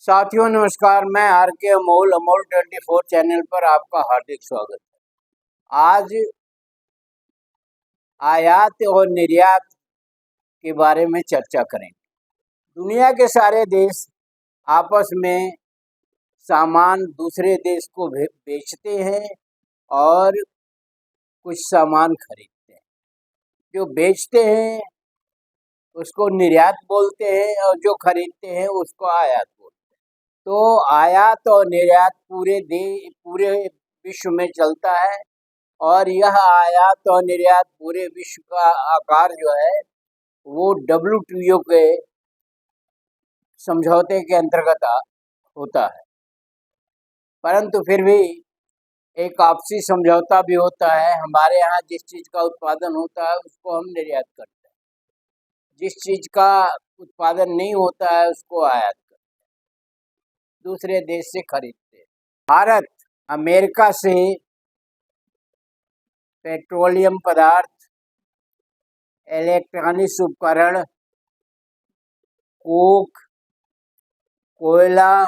साथियों नमस्कार, मैं आर के अमोल 24 चैनल पर आपका हार्दिक स्वागत है। आज आयात और निर्यात के बारे में चर्चा करेंगे। दुनिया के सारे देश आपस में सामान दूसरे देश को बेचते हैं और कुछ सामान खरीदते हैं। जो बेचते हैं उसको निर्यात बोलते हैं और जो खरीदते हैं उसको आयात बोलते हैं। तो आयात और निर्यात पूरे विश्व में चलता है और यह आयात और निर्यात पूरे विश्व का आकार जो है वो WTO के समझौते के अंतर्गत होता है। परंतु फिर भी एक आपसी समझौता भी होता है। हमारे यहाँ जिस चीज़ का उत्पादन होता है उसको हम निर्यात करते हैं, जिस चीज़ का उत्पादन नहीं होता है उसको आयात करते हैं, दूसरे देश से खरीदते हैं। भारत अमेरिका से पेट्रोलियम पदार्थ, इलेक्ट्रॉनिक्स उपकरण, कोक, कोयला,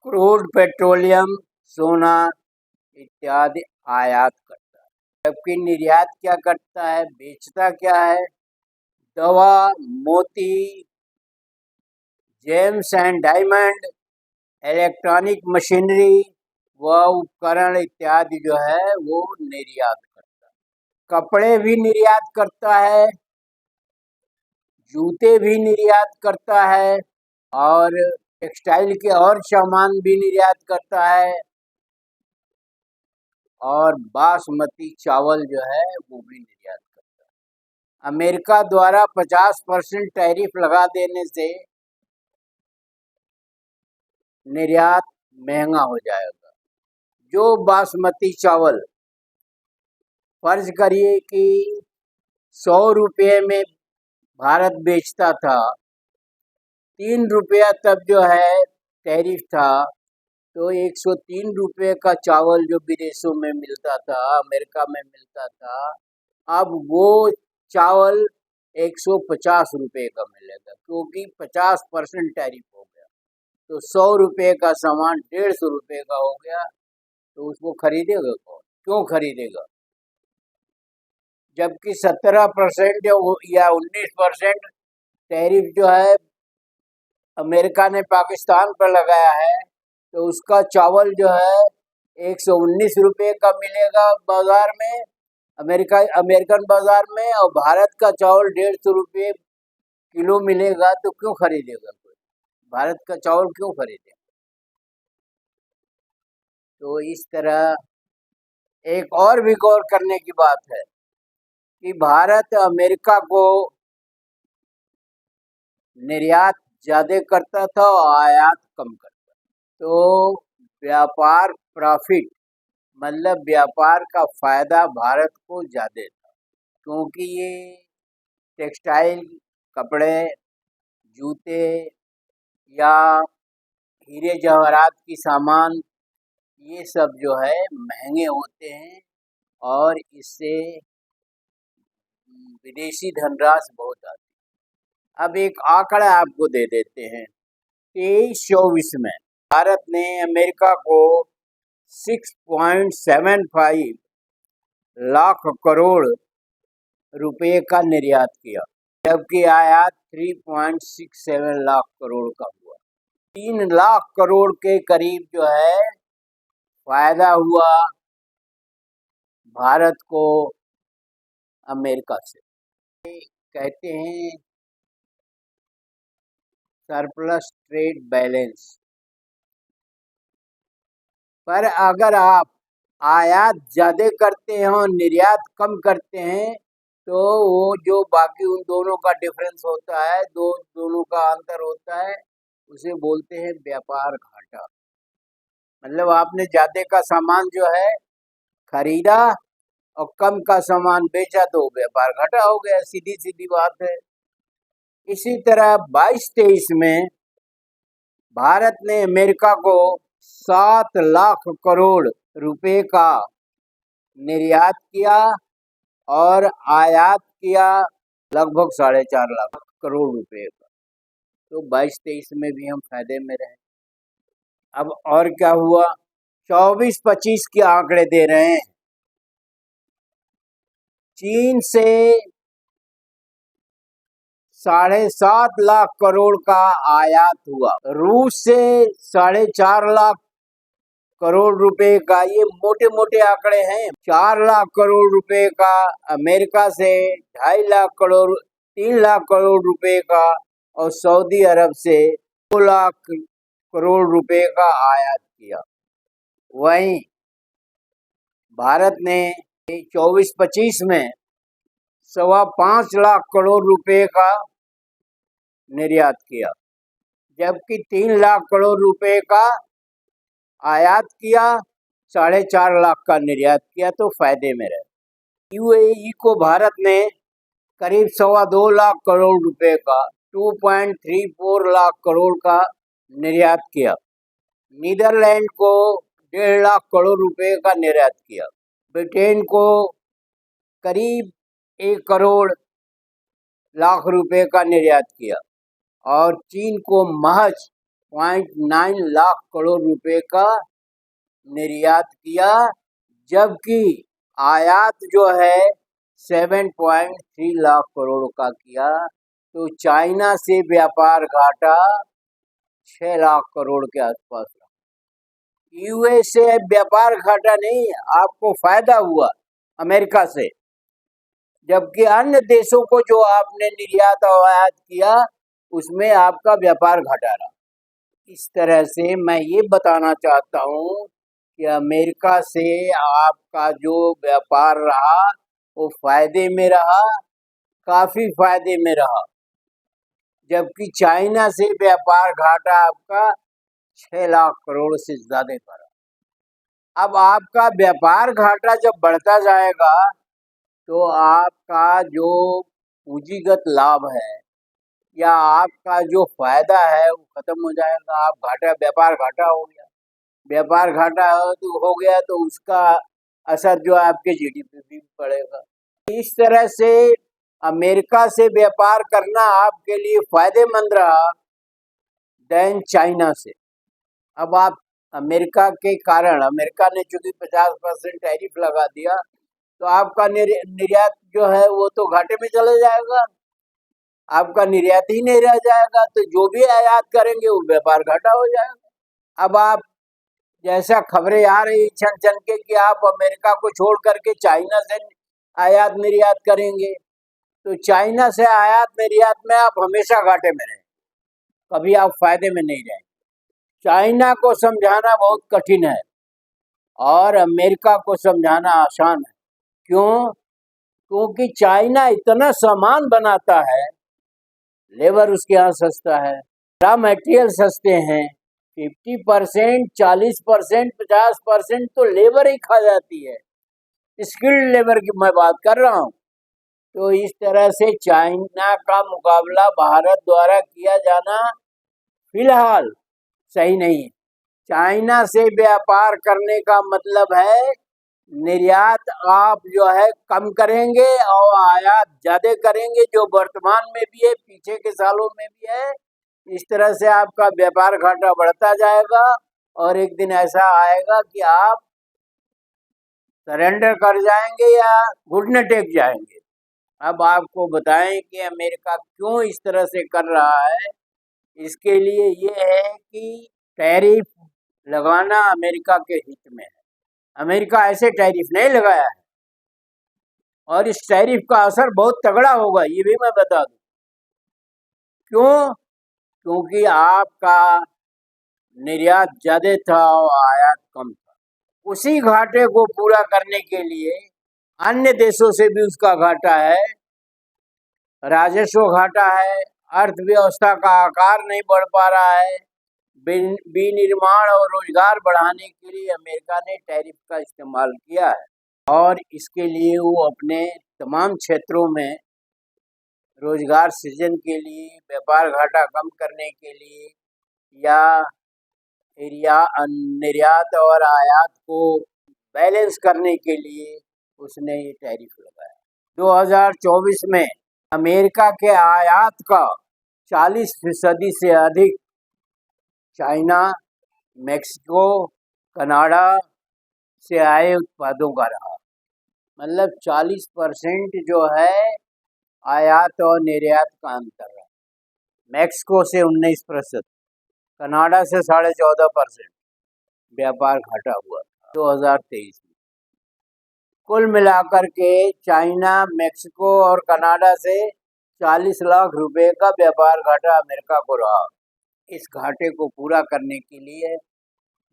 क्रूड पेट्रोलियम, सोना इत्यादि आयात करता है। जबकि निर्यात क्या करता है, बेचता क्या है? दवा, मोती, James and diamond, electronic machinery व उपकरण इत्यादि जो है वो निर्यात करता है। कपड़े भी निर्यात करता है, जूते भी निर्यात करता है और टेक्सटाइल के और सामान भी निर्यात करता है और बासमती चावल जो है वो भी निर्यात करता है। अमेरिका द्वारा 50% टैरिफ लगा देने से निर्यात महंगा हो जाएगा। जो बासमती चावल फर्ज करिए कि 100 रुपये में भारत बेचता था, 3 रुपया तब जो है टैरिफ था, तो 103 रुपये का चावल जो विदेशों में मिलता था, अमेरिका में मिलता था, अब वो चावल 150 रुपये का मिलेगा क्योंकि 50% टैरिफ हो गया। तो 100 रुपये का सामान 150 रुपये का हो गया, तो उसको खरीदेगा कौन? क्यों खरीदेगा? जबकि 17% या 19% टैरिफ जो है अमेरिका ने पाकिस्तान पर लगाया है, तो उसका चावल जो है 119 रुपये का मिलेगा बाजार में, अमेरिकन बाजार में, और भारत का चावल 150 रुपये किलो मिलेगा। तो क्यों खरीदेगा कोई? भारत का चावल क्यों खरीदेगा? तो इस तरह एक और भी गौर करने की बात है कि भारत अमेरिका को निर्यात ज़्यादा करता था और आयात कम करता। तो व्यापार प्रॉफिट मतलब व्यापार का फायदा भारत को ज़्यादा था, क्योंकि ये टेक्सटाइल, कपड़े, जूते या हीरे जवाहरात की सामान, ये सब जो है महंगे होते हैं और इससे विदेशी धनराशि बहुत आती है। अब एक आंकड़ा आपको दे देते हैं। 23-24 में भारत ने अमेरिका को 6.75 लाख करोड़ रुपए का निर्यात किया, जबकि आयात 3.67 लाख करोड़ का हुआ। 3 लाख करोड़ के करीब जो है फायदा हुआ भारत को अमेरिका से। कहते हैं सरप्लस ट्रेड बैलेंस। पर अगर आप आयात ज़्यादा करते हैं और निर्यात कम करते हैं, तो वो जो बाकी उन दोनों का डिफरेंस होता है, दोनों का अंतर होता है, उसे बोलते हैं व्यापार घाटा। मतलब आपने ज़्यादा का सामान जो है खरीदा और कम का सामान बेचा तो व्यापार घाटा हो गया, सीधी सीधी बात है। इसी तरह 22-23 में भारत ने अमेरिका को 7 लाख करोड़ रुपए का निर्यात किया और आयात किया लगभग 4.5 लाख करोड़ रुपए का। तो 22-23 में भी हम फायदे में रहे। अब और क्या हुआ, 24-25 के आंकड़े दे रहे हैं। चीन से 7.5 लाख करोड़ का आयात हुआ, रूस से 4.5 लाख करोड़ रुपए का, ये मोटे मोटे आंकड़े हैं। 4 लाख करोड़ रुपए का अमेरिका से, 2.5 लाख करोड़, 3 लाख करोड़ रुपए का, और सऊदी अरब से 2 लाख करोड़ रुपए का आयात किया। वहीं भारत ने 24-25 में 5.25 लाख करोड़ रुपए का निर्यात किया, जबकि 3 लाख करोड़ रुपए का आयात किया, 4.5 लाख का निर्यात किया, तो फायदे में रहे। यूएई को भारत ने करीब 2.25 लाख करोड़ रुपए का, 2.34 लाख करोड़ का निर्यात किया। नीदरलैंड को 1.5 लाख करोड़ रुपए का निर्यात किया। ब्रिटेन को करीब 1 करोड़ लाख रुपए का निर्यात किया, और चीन को महज 0.9 लाख करोड़ रुपए का निर्यात किया, जबकि आयात जो है 7.3 लाख करोड़ का किया। तो चाइना से व्यापार घाटा 6 लाख करोड़ के आसपास रहा। यूएस से व्यापार घाटा नहीं, आपको फायदा हुआ अमेरिका से, जबकि अन्य देशों को जो आपने निर्यात और आयात किया उसमें आपका व्यापार घटा रहा। इस तरह से मैं ये बताना चाहता हूँ कि अमेरिका से आपका जो व्यापार रहा वो फायदे में रहा, काफी फायदे में रहा, जबकि चाइना से व्यापार घाटा आपका 6 लाख करोड़ से ज्यादा का रहा। अब आपका व्यापार घाटा जब बढ़ता जाएगा तो आपका जो पूंजीगत लाभ है या आपका जो फायदा है वो खत्म हो जाएगा। आप व्यापार घाटा हो गया, व्यापार घाटा हो गया तो उसका असर जो आपके जीडीपी भी पड़ेगा। इस तरह से अमेरिका से व्यापार करना आपके लिए फायदेमंद रहा देन चाइना से। अब आप अमेरिका के कारण, अमेरिका ने चूंकि 50% टैरिफ लगा दिया, तो आपका निर्यात जो है वो तो घाटे में चले जाएगा, आपका निर्यात ही नहीं रह जाएगा, तो जो भी आयात करेंगे वो व्यापार घाटा हो जाएगा। अब आप जैसा खबरें आ रही छन छन के कि आप अमेरिका को छोड़ करके चाइना से आयात निर्यात करेंगे, तो चाइना से आयात निर्यात में आप हमेशा घाटे में रहें, कभी आप फायदे में नहीं रहें। चाइना को समझाना बहुत कठिन है और अमेरिका को समझाना आसान है। क्यों? क्योंकि चाइना इतना सामान बनाता है, लेबर उसके यहाँ सस्ता है, रॉ मटेरियल सस्ते हैं, 50%, 40%, 50% तो लेबर ही खा जाती है, स्किल्ड लेबर की मैं बात कर रहा हूँ। तो इस तरह से चाइना का मुकाबला भारत द्वारा किया जाना फिलहाल सही नहीं है। चाइना से व्यापार करने का मतलब है निर्यात आप जो है कम करेंगे और आयात ज्यादा करेंगे, जो वर्तमान में भी है, पीछे के सालों में भी है। इस तरह से आपका व्यापार घाटा बढ़ता जाएगा और एक दिन ऐसा आएगा कि आप सरेंडर कर जाएंगे या घुटने टेक जाएंगे। अब आपको बताएं कि अमेरिका क्यों इस तरह से कर रहा है। इसके लिए ये है कि टैरिफ लगाना अमेरिका के हित में है। अमेरिका ऐसे टैरिफ नहीं लगाया है और इस टैरिफ का असर बहुत तगड़ा होगा, ये भी मैं बता दूं। क्यों? क्योंकि आपका निर्यात ज्यादा था और आयात कम था। उसी घाटे को पूरा करने के लिए अन्य देशों से भी उसका घाटा है, राजस्व घाटा है, अर्थव्यवस्था का आकार नहीं बढ़ पा रहा है। विनिर्माण और रोजगार बढ़ाने के लिए अमेरिका ने टैरिफ का इस्तेमाल किया है और इसके लिए वो अपने तमाम क्षेत्रों में रोजगार सृजन के लिए, व्यापार घाटा कम करने के लिए या निर्यात और आयात को बैलेंस करने के लिए उसने ये टैरिफ लगाया। 2024 में अमेरिका के आयात का 40% से अधिक चाइना मेक्सिको, कनाडा से आए उत्पादों का रहा। मतलब 40% जो है आयात और निर्यात का अंतर रहा। मेक्सिको से 19%, कनाडा से 14.5% व्यापार घटा हुआ 2023 में। कुल मिलाकर के चाइना, मेक्सिको और कनाडा से 40 लाख रुपए का व्यापार घाटा अमेरिका को रहा। इस घाटे को पूरा करने के लिए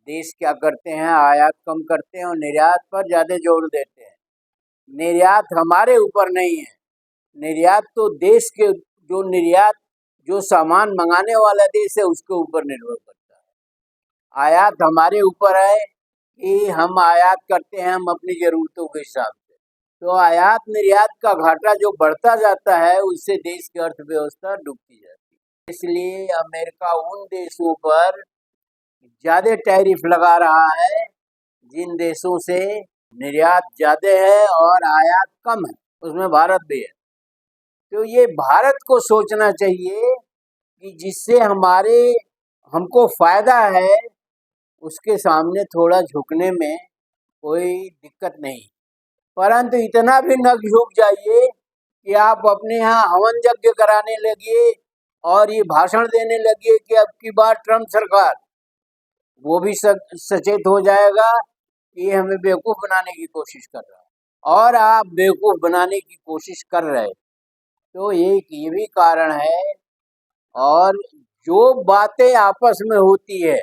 देश क्या करते हैं, आयात कम करते हैं और निर्यात पर ज़्यादा जोर देते हैं। निर्यात हमारे ऊपर नहीं है, निर्यात तो देश के जो सामान मंगाने वाला देश है उसके ऊपर निर्भर करता है। आयात हमारे ऊपर है कि हम आयात करते हैं हम अपनी ज़रूरतों के हिसाब से। तो आयात निर्यात का घाटा जो बढ़ता जाता है उससे देश की अर्थव्यवस्था डूबती जाती है। इसलिए अमेरिका उन देशों पर ज़्यादा टैरिफ लगा रहा है जिन देशों से निर्यात ज़्यादा है और आयात कम है, उसमें भारत भी है। तो ये भारत को सोचना चाहिए कि जिससे हमको फ़ायदा है उसके सामने थोड़ा झुकने में कोई दिक्कत नहीं, परंतु इतना भी न झुक जाइए कि आप अपने यहाँ हवन यज्ञ कराने लगिए और ये भाषण देने लगिए कि अब की बार ट्रम्प सरकार, वो भी सचेत हो जाएगा कि ये हमें बेवकूफ़ बनाने की कोशिश कर रहा है और आप बेवकूफ़ बनाने की कोशिश कर रहे। तो ये भी कारण है। और जो बातें आपस में होती है,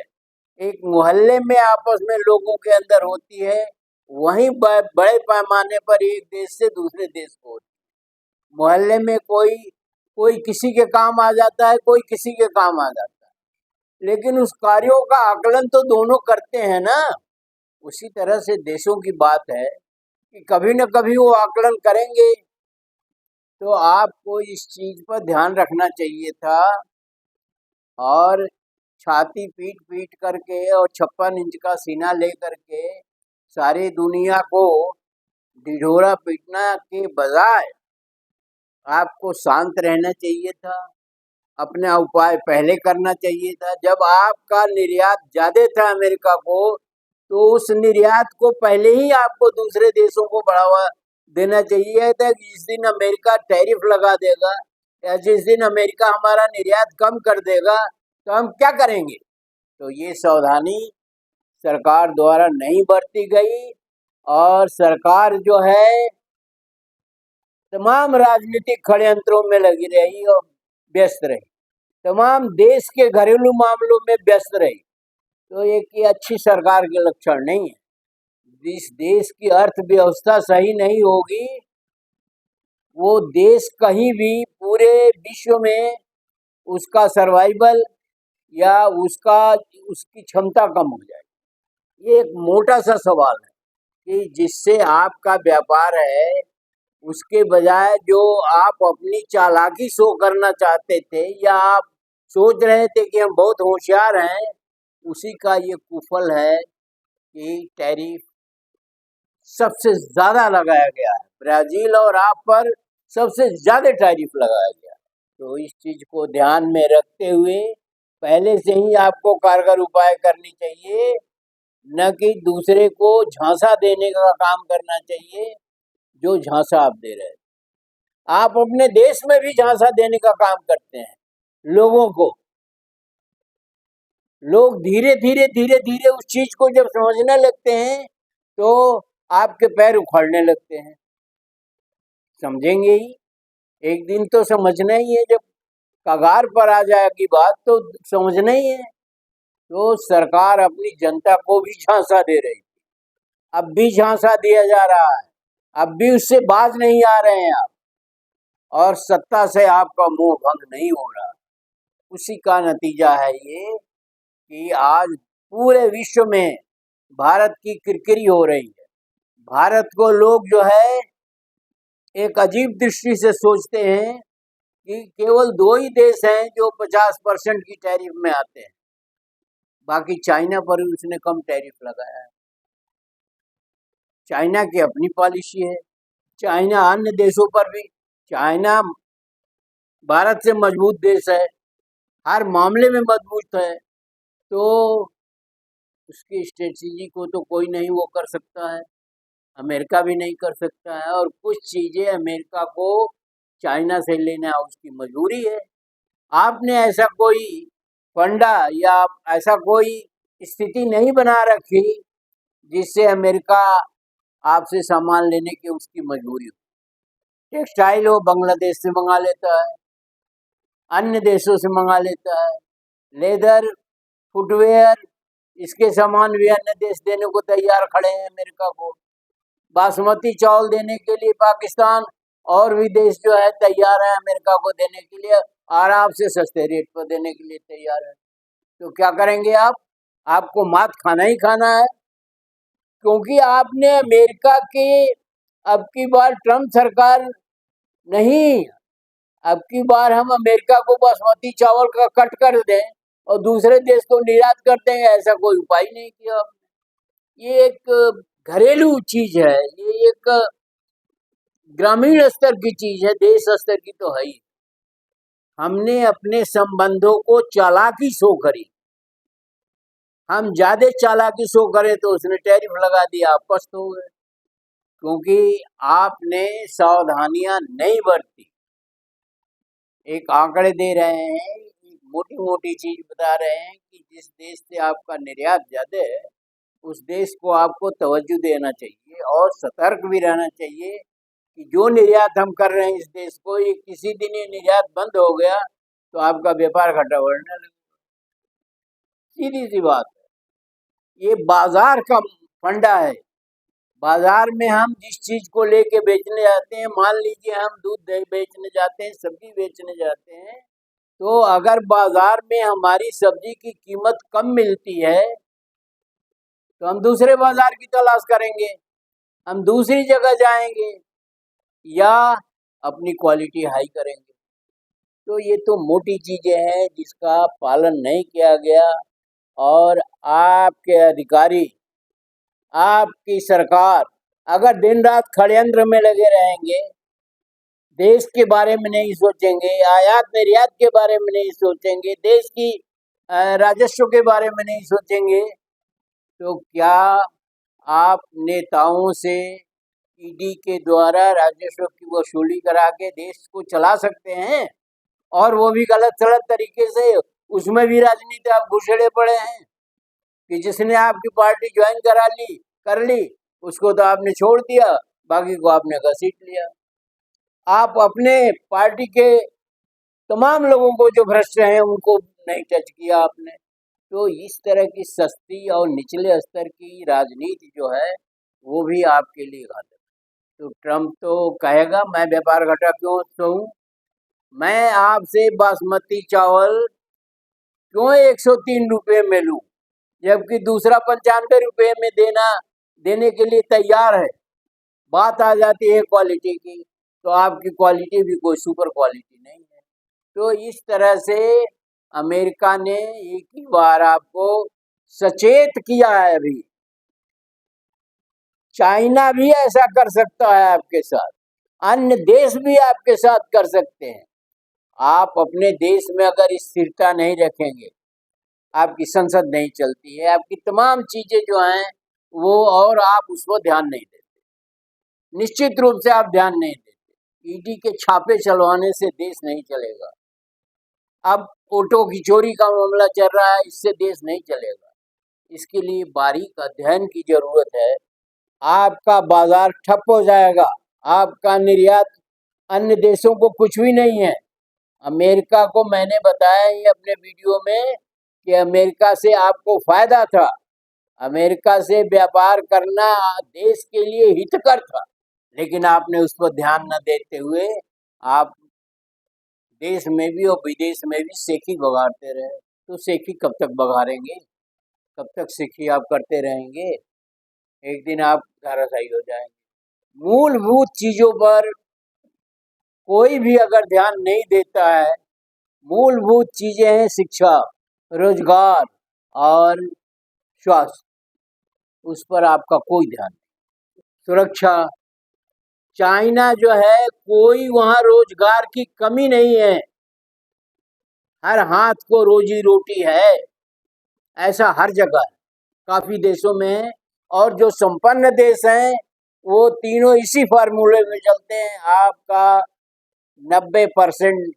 एक मोहल्ले में आपस में लोगों के अंदर होती है, वहीं बड़े पैमाने पर एक देश से दूसरे देश को होती है। मोहल्ले में कोई किसी के काम आ जाता है, कोई किसी के काम आ जाता है, लेकिन उस कार्यों का आकलन तो दोनों करते हैं ना। उसी तरह से देशों की बात है कि कभी न कभी वो आकलन करेंगे। तो आपको इस चीज़ पर ध्यान रखना चाहिए था और छाती पीट पीट करके और 56 इंच का सीना ले करके सारी दुनिया को ढिढोरा पीटना के बजाय आपको शांत रहना चाहिए था, अपना उपाय पहले करना चाहिए था। जब आपका निर्यात ज़्यादा था अमेरिका को, तो उस निर्यात को पहले ही आपको दूसरे देशों को बढ़ावा देना चाहिए था। जिस दिन अमेरिका टैरिफ लगा देगा या जिस दिन अमेरिका हमारा निर्यात कम कर देगा तो हम क्या करेंगे। तो ये सावधानी सरकार द्वारा नहीं बरती गई और सरकार जो है तमाम राजनीतिक षड्यंत्रों में लगी रही और व्यस्त रही, तमाम देश के घरेलू मामलों में व्यस्त रही। तो ये अच्छी सरकार के लक्षण नहीं है। जिस देश की अर्थव्यवस्था सही नहीं होगी वो देश कहीं भी पूरे विश्व में उसका सर्वाइवल या उसकी क्षमता कम हो जाएगी। ये एक मोटा सा सवाल है कि जिससे आपका व्यापार है उसके बजाय जो आप अपनी चालाकी शो करना चाहते थे या आप सोच रहे थे कि हम बहुत होशियार हैं, उसी का ये कुफल है कि टैरिफ सबसे ज़्यादा लगाया गया है। ब्राज़ील और आप पर सबसे ज़्यादा टैरिफ लगाया गया। तो इस चीज़ को ध्यान में रखते हुए पहले से ही आपको कारगर उपाय करनी चाहिए, न कि दूसरे को झांसा देने का काम करना चाहिए जो झांसा आप दे रहे हैं। आप अपने देश में भी झांसा देने का काम करते हैं लोगों को। लोग धीरे धीरे उस चीज़ को जब समझने लगते हैं तो आपके पैर उखड़ने लगते हैं। समझेंगे ही, एक दिन तो समझना ही है। जब कगार पर आ जाएगी बात तो समझना ही है। तो सरकार अपनी जनता को भी झांसा दे रही थी, अब भी झांसा दिया जा रहा है, अब भी उससे बाज नहीं आ रहे हैं आप, और सत्ता से आपका मोह भंग नहीं हो रहा। उसी का नतीजा है ये कि आज पूरे विश्व में भारत की किरकिरी हो रही है। भारत को लोग जो है एक अजीब दृष्टि से सोचते हैं कि केवल 2 ही देश हैं जो 50% की टैरिफ में आते हैं, बाकी चाइना पर भी उसने कम टैरिफ लगाया है। चाइना की अपनी पॉलिसी है, चाइना अन्य देशों पर भी, चाइना भारत से मजबूत देश है, हर मामले में मजबूत है। तो उसकी स्ट्रेटजी को तो कोई नहीं वो कर सकता है, अमेरिका भी नहीं कर सकता है। और कुछ चीज़ें अमेरिका को चाइना से लेना उसकी मजबूरी है। आपने ऐसा कोई फंडा या ऐसा कोई स्थिति नहीं बना रखी जिससे अमेरिका आपसे सामान लेने की उसकी मजबूरी हो। टेक्सटाइल वो बांग्लादेश से मंगा लेता है, अन्य देशों से मंगा लेता है, लेदर, फुटवेयर, इसके सामान भी अन्य देश देने को तैयार खड़े हैं अमेरिका को। बासमती चावल देने के लिए पाकिस्तान और भी देश जो है तैयार है अमेरिका को देने के लिए, आराम से सस्ते रेट पर देने के लिए तैयार है। तो क्या करेंगे आप? आपको मात खाना ही खाना है, क्योंकि आपने अमेरिका के, अब की बार ट्रम्प सरकार नहीं, अब की बार हम अमेरिका को बासमती चावल का कट कर दें और दूसरे देश को निर्यात कर दें, ऐसा कोई उपाय नहीं किया। ये एक घरेलू चीज है, ये एक ग्रामीण स्तर की चीज है, देश स्तर की तो है ही। हमने अपने संबंधों को चालाकी शो करी, हम ज्यादा चालाकी शो करें तो उसने टैरिफ लगा दिया, आप पस्त हो गए, क्योंकि आपने सावधानियां नहीं बरती। एक आंकड़े दे रहे हैं, मोटी मोटी चीज बता रहे हैं कि जिस देश से आपका निर्यात ज्यादा है उस देश को आपको तवज्जो देना चाहिए और सतर्क भी रहना चाहिए कि जो निर्यात हम कर रहे हैं इस देश को, ये किसी दिन ये निर्यात बंद हो गया तो आपका व्यापार घाटा बढ़ने लगेगा। सीधी सी बात है, ये बाजार का फंडा है। बाजार में हम जिस चीज को लेके बेचने जाते हैं, मान लीजिए हम दूध बेचने जाते हैं, सब्जी बेचने जाते हैं, तो अगर बाजार में हमारी सब्जी की कीमत कम मिलती है तो हम दूसरे बाजार की तलाश करेंगे, हम दूसरी जगह जाएंगे या अपनी क्वालिटी हाई करेंगे। तो ये तो मोटी चीजें हैं जिसका पालन नहीं किया गया, और आपके अधिकारी, आपकी सरकार अगर दिन रात षड्यंत्र में लगे रहेंगे, देश के बारे में नहीं सोचेंगे, आयात निर्यात के बारे में नहीं सोचेंगे, देश की राजस्व के बारे में नहीं सोचेंगे, तो क्या आप नेताओं से ईडी के द्वारा राजस्व की वसूली करा के देश को चला सकते हैं? और वो भी गलत सलत तरीके से, उसमें भी राजनीति आप घुसड़े पड़े हैं कि जिसने आपकी पार्टी ज्वाइन कर ली उसको तो आपने छोड़ दिया, बाकी को आपने घसीट लिया। आप अपने पार्टी के तमाम लोगों को जो भ्रष्ट हैं उनको नहीं टच किया आपने। तो इस तरह की सस्ती और निचले स्तर की राजनीति जो है वो भी आपके लिए घातक है। तो ट्रम्प तो कहेगा मैं व्यापार घाटा क्यों सहूं, मैं आपसे बासमती चावल क्यों 103 रुपये में लूं, जबकि दूसरा 95 रुपये में देने के लिए तैयार है। बात आ जाती है क्वालिटी की, तो आपकी क्वालिटी भी कोई सुपर क्वालिटी नहीं है। तो इस तरह से अमेरिका ने एक ही बार आपको सचेत किया है। अभी चाइना भी ऐसा कर सकता है आपके साथ, अन्य देश भी आपके साथ कर सकते हैं। आप अपने देश में अगर स्थिरता नहीं रखेंगे, आपकी संसद नहीं चलती है, आपकी तमाम चीजें जो हैं वो, और आप उस पर ध्यान नहीं देते, निश्चित रूप से आप ध्यान नहीं देते। ईडी के छापे चलवाने से देश नहीं चलेगा। अब ऑटो की चोरी का मामला चल रहा है, इससे देश नहीं चलेगा। इसके लिए बारीक अध्ययन की जरूरत है। आपका बाजार ठप हो जाएगा, आपका निर्यात अन्य देशों को कुछ भी नहीं है। अमेरिका को मैंने बताया ही अपने वीडियो में कि अमेरिका से आपको फायदा था, अमेरिका से व्यापार करना देश के लिए हितकर था, लेकिन आपने उस पर ध्यान न देते हुए आप देश में भी और विदेश में भी सेखी बघाड़ते रहे। तो सेखी कब तक बघाड़ेंगे, कब तक सेखी आप करते रहेंगे? एक दिन आप धराशायी हो जाएंगे। मूलभूत चीजों पर कोई भी अगर ध्यान नहीं देता है, मूलभूत चीजें हैं शिक्षा, रोजगार और स्वास्थ्य, उस पर आपका कोई ध्यान नहीं। सुरक्षा, चाइना जो है कोई वहां रोजगार की कमी नहीं है, हर हाथ को रोजी रोटी है, ऐसा हर जगह है। काफ़ी देशों में है, और जो संपन्न देश हैं वो तीनों इसी फार्मूले में चलते हैं। आपका 90%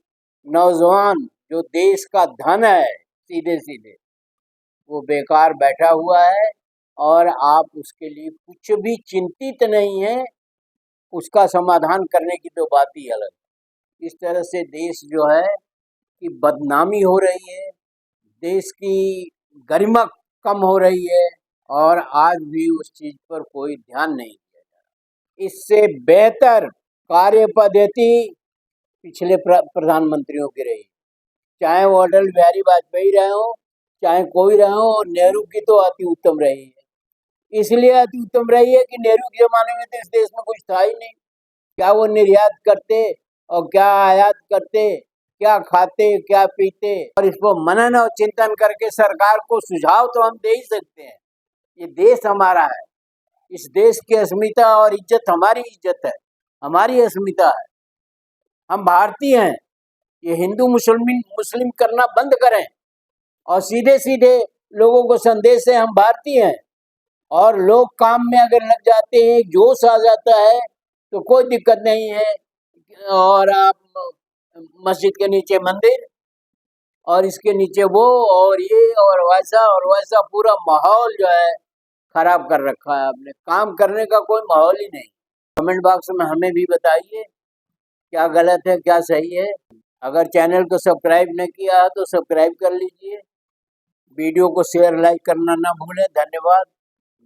नौजवान जो देश का धन है सीधे सीधे वो बेकार बैठा हुआ है, और आप उसके लिए कुछ भी चिंतित नहीं है। उसका समाधान करने की तो बात ही अलग है। इस तरह से देश जो है कि बदनामी हो रही है, देश की गरिमा कम हो रही है, और आज भी उस चीज पर कोई ध्यान नहीं दिया जा रहा। इससे बेहतर कार्य पद्धति पिछले प्रधानमंत्रियों की रही, चाहे वो अटल बिहारी वाजपेयी रहे हो, चाहे कोई रहे हो, और नेहरू की तो अति उत्तम रही है। इसलिए अति उत्तम रही है कि नेहरू के जमाने में तो इस देश में कुछ था ही नहीं। क्या वो निर्यात करते और क्या आयात करते, क्या खाते क्या पीते। और इसको मनन और चिंतन करके सरकार को सुझाव तो हम दे ही सकते हैं। ये देश हमारा है, इस देश की अस्मिता और इज्जत हमारी इज्जत है, हमारी अस्मिता है। हम भारतीय हैं। ये हिंदू मुस्लिम करना बंद करें और सीधे सीधे लोगों को संदेश है हम भारतीय हैं। और लोग काम में अगर लग जाते हैं, जोश आ जाता है तो कोई दिक्कत नहीं है। और आप मस्जिद के नीचे मंदिर और इसके नीचे वो और ये और वैसा पूरा माहौल जो है खराब कर रखा है आपने। काम करने का कोई माहौल ही नहीं। कमेंट बॉक्स में हमें भी बताइए क्या गलत है क्या सही है। अगर चैनल को सब्सक्राइब नहीं किया है तो सब्सक्राइब कर लीजिए। वीडियो को शेयर लाइक करना ना भूलें। धन्यवाद।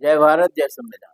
जय भारत, जय संविधान।